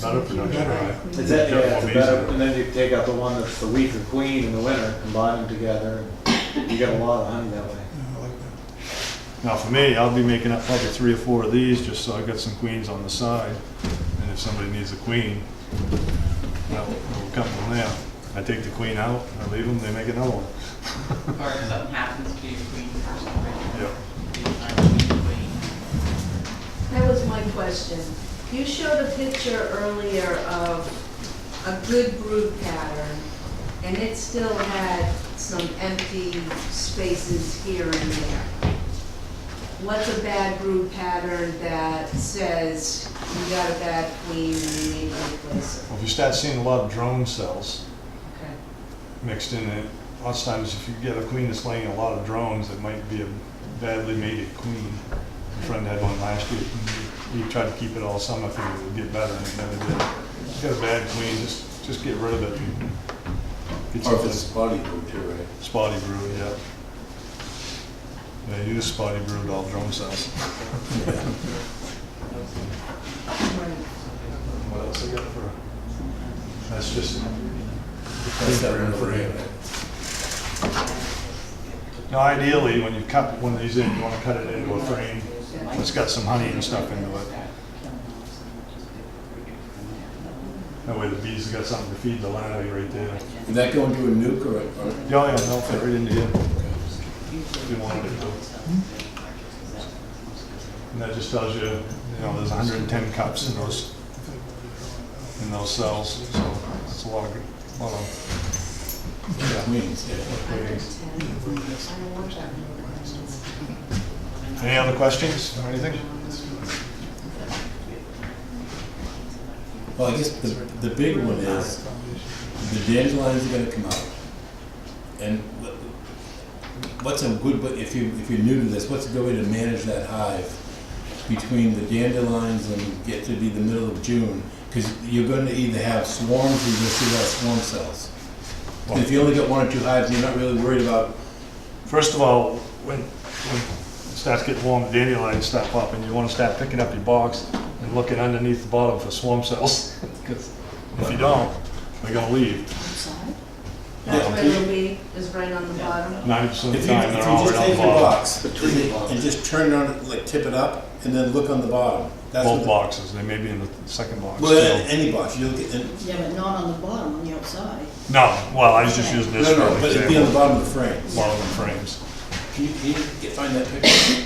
Better production, right? Is that, Got yeah, more it's a bees better, in it. and then you take out the one that's the weaker queen in the winter, combine them together, and you get a lot of honey that way. Yeah, I like that. Now, for me, I'll be making up probably 3 or 4 of these, just so I got some queens on the side. And if somebody needs a queen, that'll come from there. I take the queen out, I leave them, they make another one. Or if something happens to your queen or something. Yeah. You find a queen. That was my question. You showed a picture earlier of a good brood pattern, and it still had some empty spaces here and there. What's a bad brood pattern that says you got a bad queen and you need to replace it? Well, if you start seeing a lot of drone cells Okay. mixed in it, lots of times if you get a queen that's laying a lot of drones, it might be a badly mated queen. A friend had one last year. He tried to keep it all summer, thinking it would get better, and it never did. If you got a bad queen, just get rid of it. Get Or if something it's spotty brood too, right? spotty brood, yeah. Yeah, use spotty brood, all drone cells. What else I got for? That's just. That's that one over there, right? Now, ideally, when you cut one of these in, you want to cut it into a frame that's got some honey and stuff into it. That way the bees have got something to feed the larvae right there. Would that go into a nuke or? Yeah, yeah, they'll fit right into you. If you wanted it to. And that just tells you, there's 110 cups in those cells, so that's a lot of. Yeah, queens, yeah. Queens. I don't want that many. Any other questions or anything? Well, I guess the big one is, the dandelions are gonna come out. And what's a good, but if you're new to this, what's a good way to manage that hive between the dandelions and get to be the middle of June? Because you're going to either have swarms or you're going to see a lot of swarm cells. And if you only got 1 or 2 hives, you're not really worried about. First of all, when it starts getting warm, the dandelions start popping, you want to start picking up your box and looking underneath the bottom for swarm cells. Because if you don't, they're going to leave. That's where it'll be, is right on the bottom. 90% of If the you, time, if they're you all just right on take the your bottom. box and just turn it on, like tip it up, and then look on the bottom. That's Both what boxes, they may be in the second box. Well, still. any box, you look at, Yeah, but not on the bottom, on the outside. No, well, I was just using this for no, an but it'd be on the example. bottom of the frame. Bottom of frames. Can you find that picture?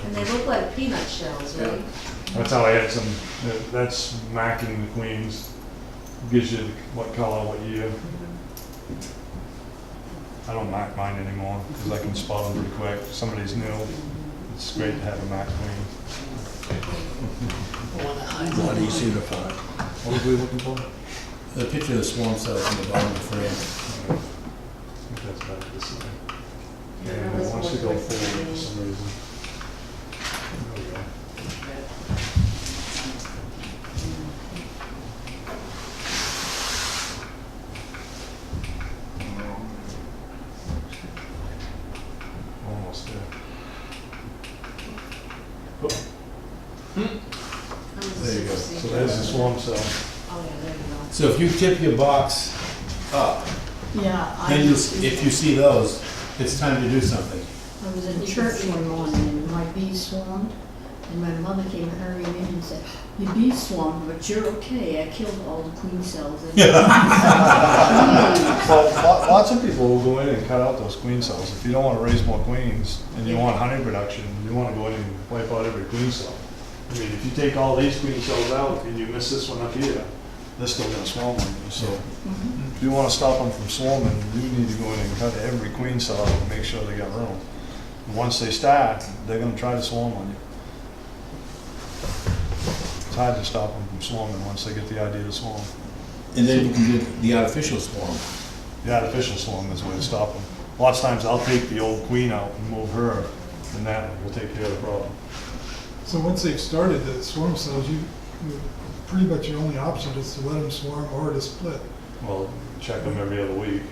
And they look like peanut shells, right? That's how I had some, that's macking the queens. Gives you what color, what year. I don't mac mine anymore because I can spot them pretty quick. If somebody's new, it's great to have a mac queen. Not easy to find. What were we looking for? The picture of the swarm cells on the bottom of the frame. I think that's better this way. Yeah, And that it wants was to go more forward for like some reason. There we go. Almost there. There you go. So there's the swarm cell. Oh, yeah, there you go. So if you tip your box up, Yeah, then if you see those, it's time to do something. I was in church one morning and my bees swarmed, and my mother came hurrying in and said, "Your bees swarmed, but you're okay. I killed all the queen cells." Well, lots of people will go in and cut out those queen cells. If you don't want to raise more queens and you want honey production, you want to go in and wipe out every queen cell. I mean, if you take all these queen cells out and you miss this one up here, they're still going to swarm on you. So if you want to stop them from swarming, you need to go in and cut every queen cell out and make sure they got room. And once they start, they're going to try to swarm on you. It's hard to stop them from swarming once they get the idea to swarm. And then you can do the artificial swarm. The artificial swarm is the way to stop them. Lots of times I'll take the old queen out and move her, and that will take care of the problem. So once they've started the swarm cells, pretty much your only option is to let them swarm or to split. Well, check them every other week.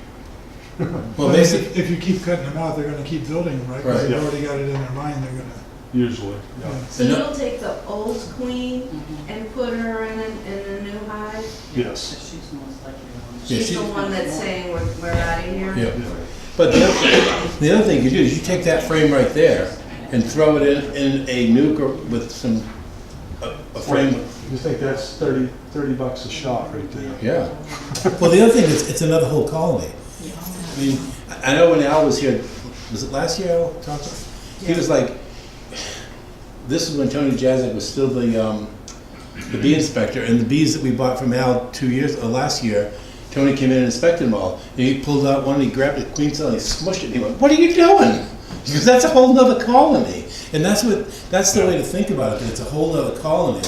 Well, But basically, if you keep cutting them out, they're gonna keep building them, right? Right. Because they've Yeah. already got it in their mind, they're gonna, Usually, yeah. So And you'll take the old queen and put her in a new Yes. So she's most likely the one. Yeah, She's she- the one that's saying we're out of here? Yeah. But the other thing you do is you take that frame right there and throw it in a nuke or with some, a frame. You think that's $30 a shot right there? Yeah. Well, the other thing is, it's another whole colony. I mean, I know when Al was here, was it last year Al talked? He was like, this is when Tony Jazik was still the bee inspector, and the bees that we bought from Al last year, Tony came in and inspected them all. And he pulled out one, and he grabbed a queen cell, and he smushed it, and he went, "What are you doing?" Because that's a whole nother colony. And that's the way to think about it, that it's a whole nother colony,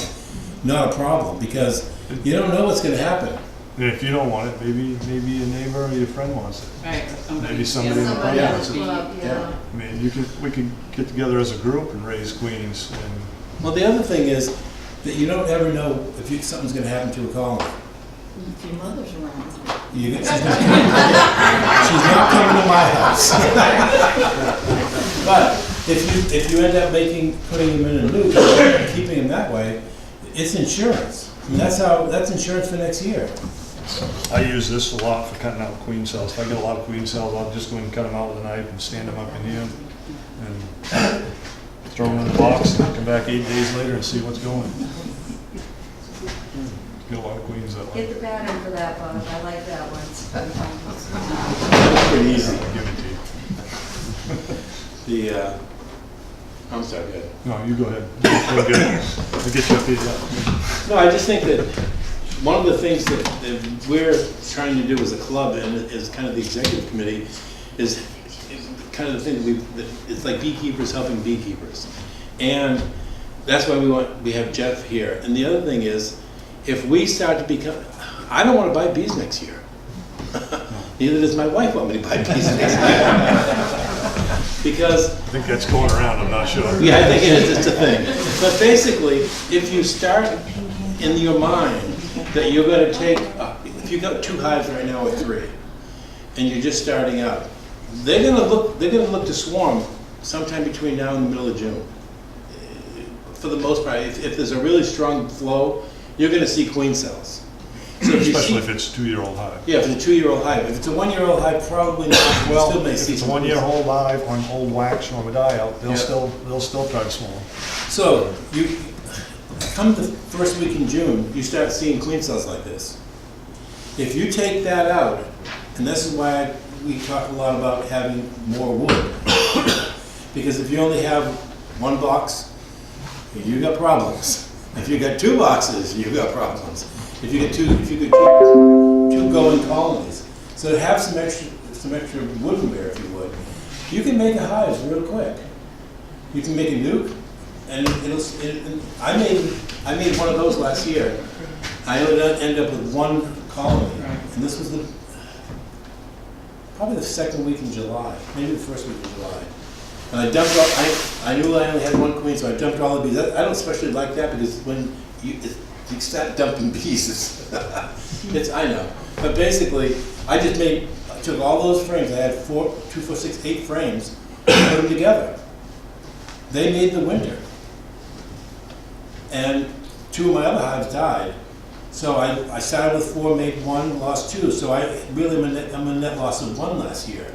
not a problem, because you don't know what's gonna happen. And if you don't want it, maybe your neighbor or your friend wants it. Right, or somebody. Maybe somebody in the Somebody Yeah. in the club, yeah. I mean, we could get together as a group and raise queens and Well, the other thing is that you don't ever know if something's gonna happen to a colony. If your mother's around. She's not coming to my house. But if you end up putting them in a loop and keeping them that way, it's insurance. And that's insurance for next year. I use this a lot for cutting out queen cells. If I get a lot of queen cells, I'll just go and cut them out with a knife and stand them up in here and throw them in the box and come back 8 days later and see what's going. Get a lot of queens that way. Get the pattern for that, Bob, I like that one. It's pretty easy. I'll give it to you. I'm sorry, go ahead. No, you go ahead. We're good. I'll get you up here. Yeah. No, I just think that one of the things that we're trying to do as a club and as kind of the executive committee is kind of the thing that it's like beekeepers helping beekeepers. And that's why we have Jeff here. And the other thing is, if we start to become, I don't want to buy bees next year. Neither does my wife want me to buy bees next year. Because I think that's going around, I'm not sure. yeah, I think it is, it's a thing. But basically, if you start in your mind that you're gonna take, if you've got 2 hives right now or 3, and you're just starting out, they're gonna look to swarm sometime between now and the middle of June. For the most part, if there's a really strong flow, you're gonna see queen cells. So if you Especially see, if it's a 2-year-old hive. yeah, if it's a 2-year-old hive. If it's a 1-year-old hive, probably not. You still may If see it's a some queen 1-year-old hive on old wax or a die out, Yeah. they'll still try to swarm. So, you come the first week in June, you start seeing queen cells like this. If you take that out, and this is why we talk a lot about having more wood, because if you only have 1 box, you got problems. If you got 2 boxes, you got problems. If you get two going colonies, so to have some extra wood in there, if you would, you can make a hive real quick. You can make a nuke. And I made one of those last year. I ended up with 1 colony, and this was probably the 2nd week in July, maybe the 1st week in July. And I dumped all, I knew I only had 1 queen, so I dumped all the bees. I don't especially like that because when you start dumping bees, I know. But basically, I took all those frames. I had 4, 2, 4, 6, 8 frames, and put them together. They made the winter. And 2 of my other hives died. So I started with 4, made 1, lost 2. So I'm a net loss of 1 last year.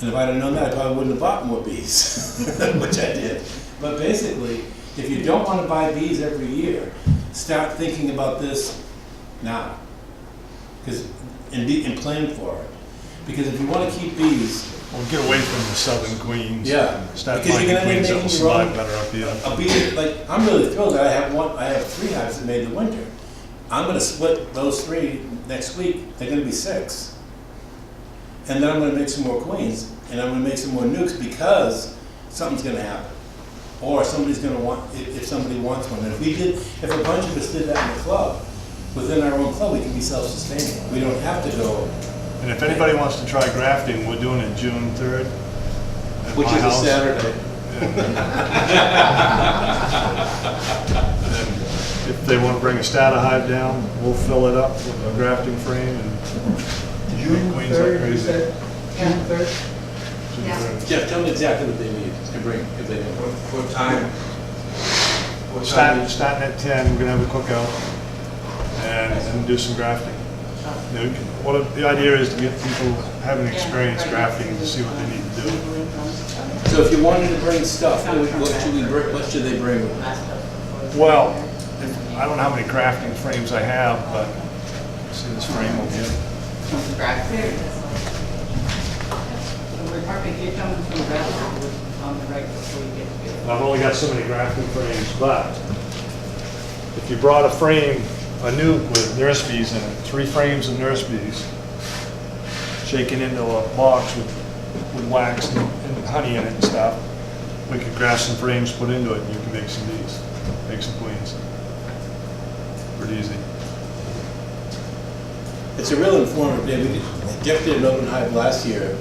And if I'd have known that, I probably wouldn't have bought more bees, which I did. But basically, if you don't want to buy bees every year, start thinking about this now. And plan for it. Because if you want to keep bees, Well, get away from the southern queens. Yeah, Start because finding you're gonna queens end that up will making your own- survive better up here. a bee, like, I'm really thrilled that I have 3 hives that made the winter. I'm gonna split those 3 next week, they're gonna be 6. And then I'm gonna make some more queens, and I'm gonna make some more nukes because something's gonna happen. Or somebody's gonna want, if somebody wants one. And if a bunch of us did that in the club, within our own club, we can be self-sustaining. We don't have to go, And if anybody wants to try grafting, we're doing it June 3rd. at Which my is a house. Saturday. And if they want to bring a starter hive down, we'll fill it up with a grafting frame and make queens like crazy. Yeah. June Yeah. 3rd. Jeff, tell me exactly what they need to bring, if they don't. What time? What time? Starting at 10, we're gonna have a cookout. And and do some grafting. You know, the idea is to get people having experience grafting to see what they need to do. So if you wanted to bring stuff, what should they bring? Well, I don't know how many grafting frames I have, but see this frame over here. If you're coming from Bradford, on the right before you get to it. I've only got so many grafting frames, but if you brought a frame, a nuke with nurse bees in it, 3 frames of nurse bees, shaken into a box with wax and honey in it and stuff, we could graft some frames, put into it, and you can make some bees, make some queens. Pretty easy. It's a real informative day. Jeff did an open hive last year.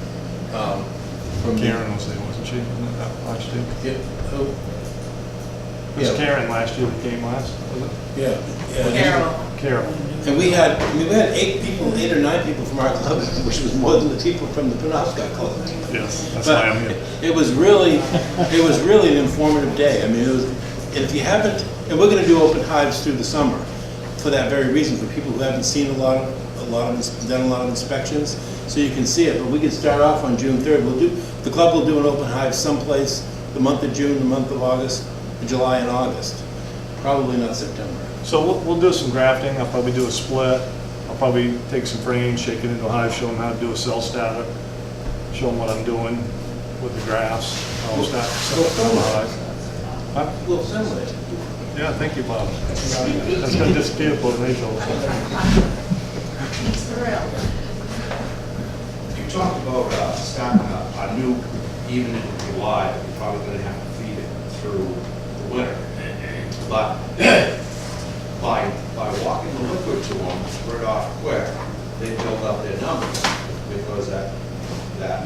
From Karen was there, wasn't she? Wasn't it that last year? Yeah. Oh, It was Yeah. Karen last year that came last, was it? yeah. Carol. Carol. And we had 8 or 9 people from our club, which was more than the people from the Penobscot Club. Yes, that's why I'm But here. it was really an informative day. I mean, it was, and if you haven't, and we're gonna do open hives through the summer for that very reason, for people who haven't seen done a lot of inspections, so you can see it. But we can start off on June 3rd. The club will do an open hive someplace the month of June, the month of August, July and August. Probably not September. So we'll do some grafting. I'll probably do a split. I'll probably take some frames, shake it into a hive, show them how to do a cell static, show them what I'm doing with the grafts. I'll start setting up the hive. Huh? We'll assemble it. Yeah, thank you, Bob. That's gonna disappear for Rachel. He's thrilled. You talked about starting a nuke even in July, you're probably gonna have to feed it through the winter. But by walking the liquid to them, spread off quick, they build up their numbers because that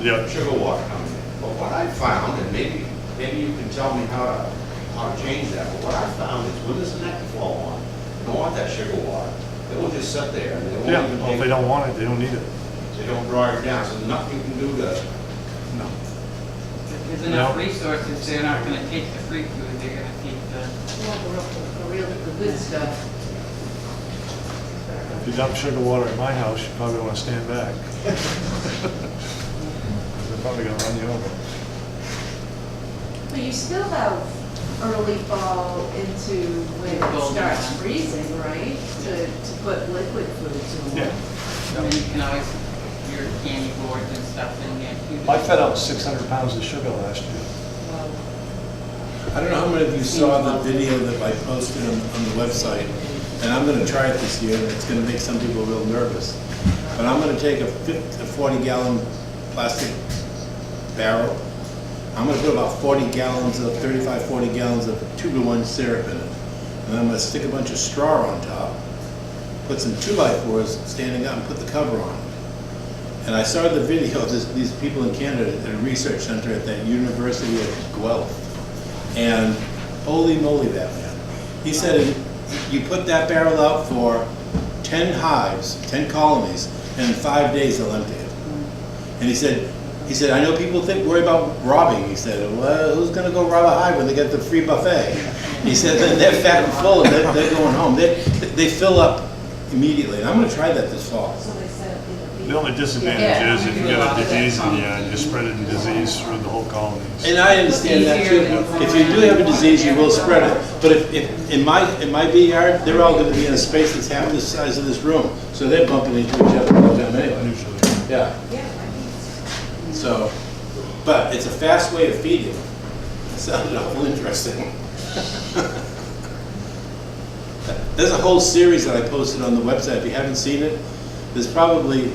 Yep. sugar water coming in. But what I found, and maybe you can tell me how to change that, but what I found is when there's a nectar flow on, you don't want that sugar water. It will just sit there and they won't Yeah, even well, if take they don't want it, they don't need it. They don't draw it down, so there's nothing you can do to. No. If there's enough resources, they're not gonna take the free food, they're gonna take the. The good stuff. If you dump sugar water in my house, you probably want to stand back. They're probably gonna run you over. But you still have early fall into when it Golden starts time. freezing, right? To put liquid food to them. Yeah. And then you can always, your candy boards and stuff in there too. I fed out 600 pounds of sugar last year. Well, I don't know how many of you saw the video that I posted on the website, and I'm gonna try it this year, and it's gonna make some people real nervous. But I'm gonna take a 40-gallon plastic barrel. I'm gonna put about 40 gallons of 40 gallons of 2-to-1 syrup in it. And I'm gonna stick a bunch of straw on top, put some 2x4s standing up and put the cover on. And I saw the video of these people in Canada at a research center at the University of Guelph. And holy moly, that man. He said you put that barrel out for 10 hives, 10 colonies, and in 5 days they'll empty it. And he said, I know people worry about robbing. He said, well, who's gonna go rob a hive when they get the free buffet? He said, they're fat and full and they're going home. They fill up immediately. And I'm gonna try that this fall. so they said it'll be. The only disadvantage is if you get a disease in the end, you spread the disease through the whole colony. And I understand that too. If you do have a disease, you will spread it. But if in my bee yard, they're all gonna be in a space that's half the size of this room. So they're bumping into each other all the time anyway. Usually. Yeah. Yeah, I think it's. So, but it's a fast way of feeding. It sounded awful interesting. There's a whole series that I posted on the website. If you haven't seen it, there's probably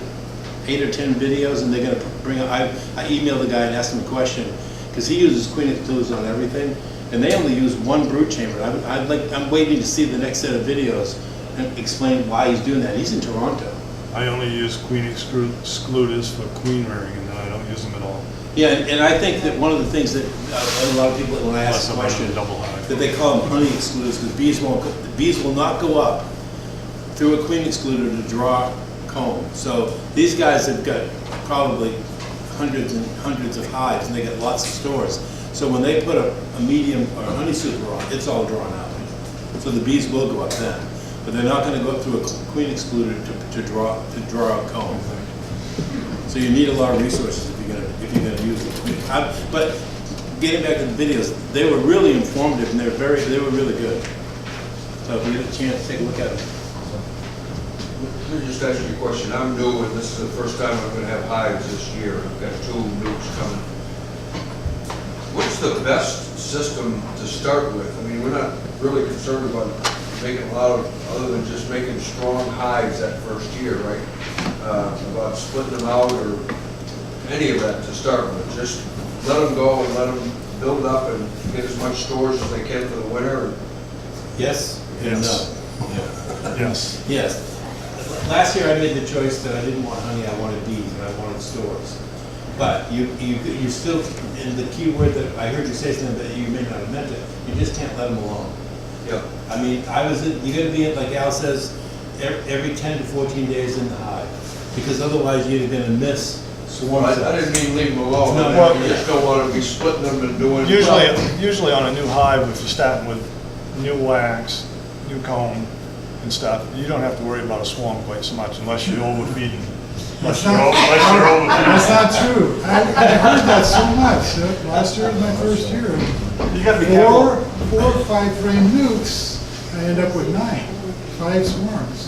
8 or 10 videos, and they're gonna bring. I emailed the guy and asked him a question because he uses Queen Exclusives on everything, and they only use one brood chamber. I'm waiting to see the next set of videos and explain why he's doing that. He's in Toronto. I only use queen excluders for queen rearing, and then I don't use them at all. Yeah, and I think that one of the things that a lot of people, when I ask Unless the I'm running question, a double hive. that they call them honey excluders, because the bees will not go up through a queen excluder to draw comb. So these guys have got probably hundreds and hundreds of hives, and they get lots of stores. So when they put a medium or a honey super on, it's all drawn out. So the bees will go up then. but they're not gonna go through a queen excluder to draw a comb. So you need a lot of resources if you're gonna use it. But getting back to the videos, they were really informative and they were really good. So if you get a chance, take a look at them. Let me just ask you a question. I'm new, and this is the first time I'm going to have hives this year. I've got 2 nukes coming. What's the best system to start with? I mean, we're not really concerned about making a lot of, other than just making strong hives that first year, right? About splitting them out or any of that to start with. Just let them go and let them build up and get as much storage as they can for the winter. Yes and Yes. no. Yeah. Yes. Yes. Last year I made the choice that I didn't want honey, I wanted bees, and I wanted stores. But you still, and the key word that I heard you say something that you may not have meant it, you just can't let them alone. Yep. I mean, you gotta be, like Al says, every 10 to 14 days in the hive. Because otherwise you're gonna miss swarm I cells. didn't mean leave them alone. No, I no, just don't want to be splitting them and doing. Usually on a new hive, if you're starting with new wax, new comb and stuff, you don't have to worry about a swarm quite so much unless you're overfeeding. That's not true. I heard that so much. Last year was my first year. You gotta be careful. 4 or 5 frame nukes, I end up with 9, 5 swarms,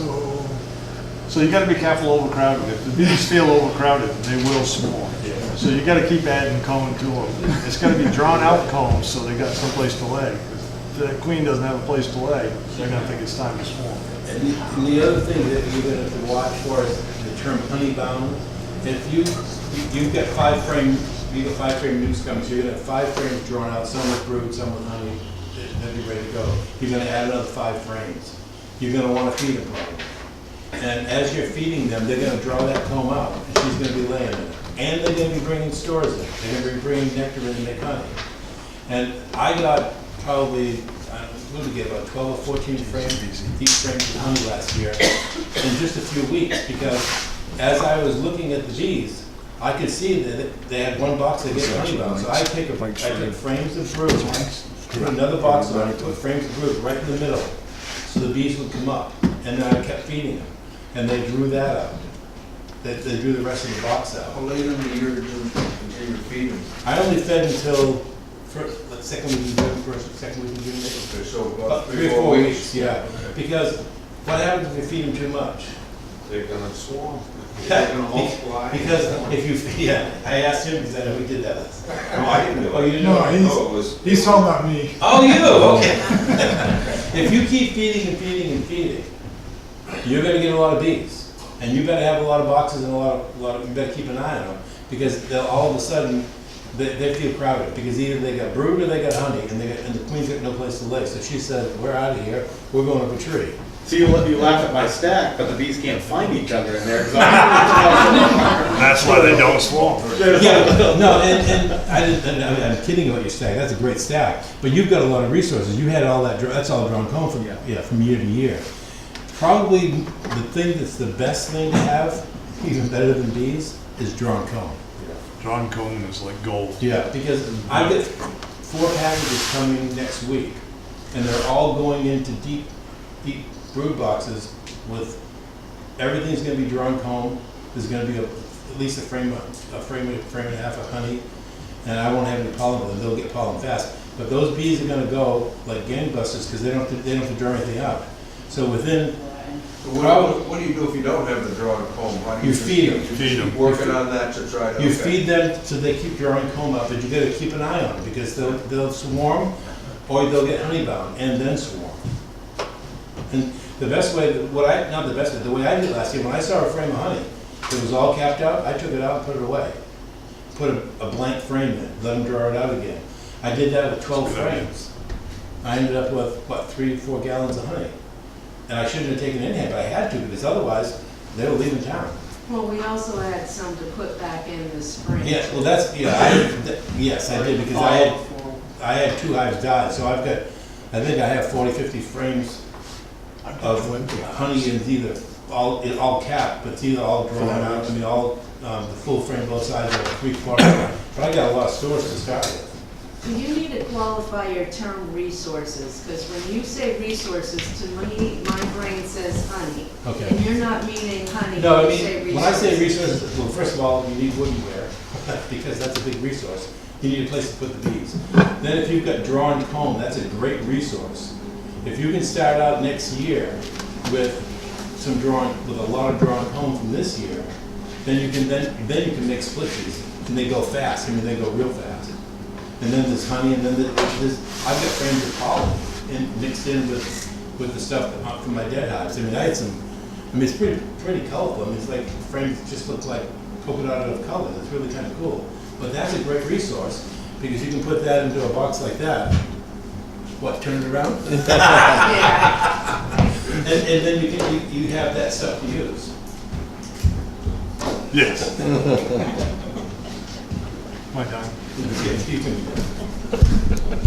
So you gotta be careful overcrowding. If the bees feel overcrowded, they will swarm. So you gotta keep adding comb to them. It's gotta be drawn out combs so they got someplace to lay. If the queen doesn't have a place to lay, they're gonna think it's time to swarm. And the other thing that you're gonna have to watch for is the term honey bound. If you've got 5 frame nukes coming, so you're gonna have 5 frames drawn out, some with brood, some with honey, they'll be ready to go. You're gonna add another 5 frames. You're gonna wanna feed them probably. And as you're feeding them, they're gonna draw that comb out, and she's gonna be laying in it. And they're gonna be bringing stores in. They're gonna be bringing nectar in and make honey. And I got probably, what did we get, about 12 or 14 frames, deep frames of honey last year in just a few weeks, because as I was looking at the bees, I could see that they had one box that get honey bound. So I took frames of brood, put another box on it, put frames of brood right in the middle, so the bees would come up, and then I kept feeding them, and they drew that out. They drew the rest of the box out. How late in the year do you continue to feed them? I only fed until second week of June, second week of June. Okay, so about About 3 or 4 weeks. Yeah, because what happens if you feed them too much? They're gonna swarm. They're gonna multiply. Because if you, I asked him because I know we did that last. No, I didn't do Oh, it. you didn't no, know? he's talking about me. Oh, you, okay. If you keep feeding and feeding and feeding, you're gonna get a lot of bees. And you better have a lot of boxes and a lot of, you better keep an eye on them. Because they'll all of a sudden, they feel crowded. Because either they got brood or they got honey, and the queen's got no place to lay. So she said, we're out of here, we're going up a tree. So you laugh at my stack, but the bees can't find each other in there. That's why they don't swarm. Yeah, no, and I'm kidding about your stack. That's a great stack. But you've got a lot of resources. You had all that. That's all drawn comb from from year to year. Probably the thing that's the best thing to have, even better than bees, is drawn comb. Drawn comb is like gold. Yeah, because I get 4 packages coming next week, and they're all going into deep brood boxes with everything's going to be drawn comb. There's going to be at least a frame and a half of honey, and I won't have any pollen with them. They'll get pollen fast. But those bees are going to go like gangbusters because they don't have to draw anything out. So within What do you do if you don't have the drawn comb? How do You feed them. Feed them. Keep working on that to try to. you okay. feed them so they keep drawing comb up, but you got to keep an eye on them because they'll swarm or they'll get honey bound and then swarm. And the best way, not the best way, the way I did it last year, when I saw a frame of honey, it was all capped out, I took it out and put it away. Put a blank frame in, let them draw it out again. I did that with 12 frames. I ended up with, 3 or 4 gallons of honey. And I shouldn't have taken it in here, but I had to, because otherwise, they were leaving town. Well, we also had some to put back in the spring. Yeah, well, yes, I did, because I had 2 hives died, so I think I have 40, 50 frames of honey, and it's either all capped, but it's either all drawn out, the full frame both sides, or 3/4. But I got a lot of stores to start with. You need to qualify your term resources, because when you say resources, to me, my brain says honey. Okay. And you're not meaning honey, No, I you say mean, resources. when I say resources, well, first of all, you need woodenware, because that's a big resource. You need a place to put the bees. Then if you've got drawn comb, that's a great resource. If you can start out next year with with a lot of drawn comb from this year, then you can make split bees, and they go fast, I mean, they go real fast. And then there's honey, and then there's, I've got frames of pollen mixed in with the stuff from my dead hives. I mean, I mean, it's pretty colorful. I mean, it's like frames just look like polka dotted of color. It's really kind of cool. But that's a great resource because you can put that into a box like that. What, turn it around? Yeah. And then you have that stuff to use. Yes. My time. You can-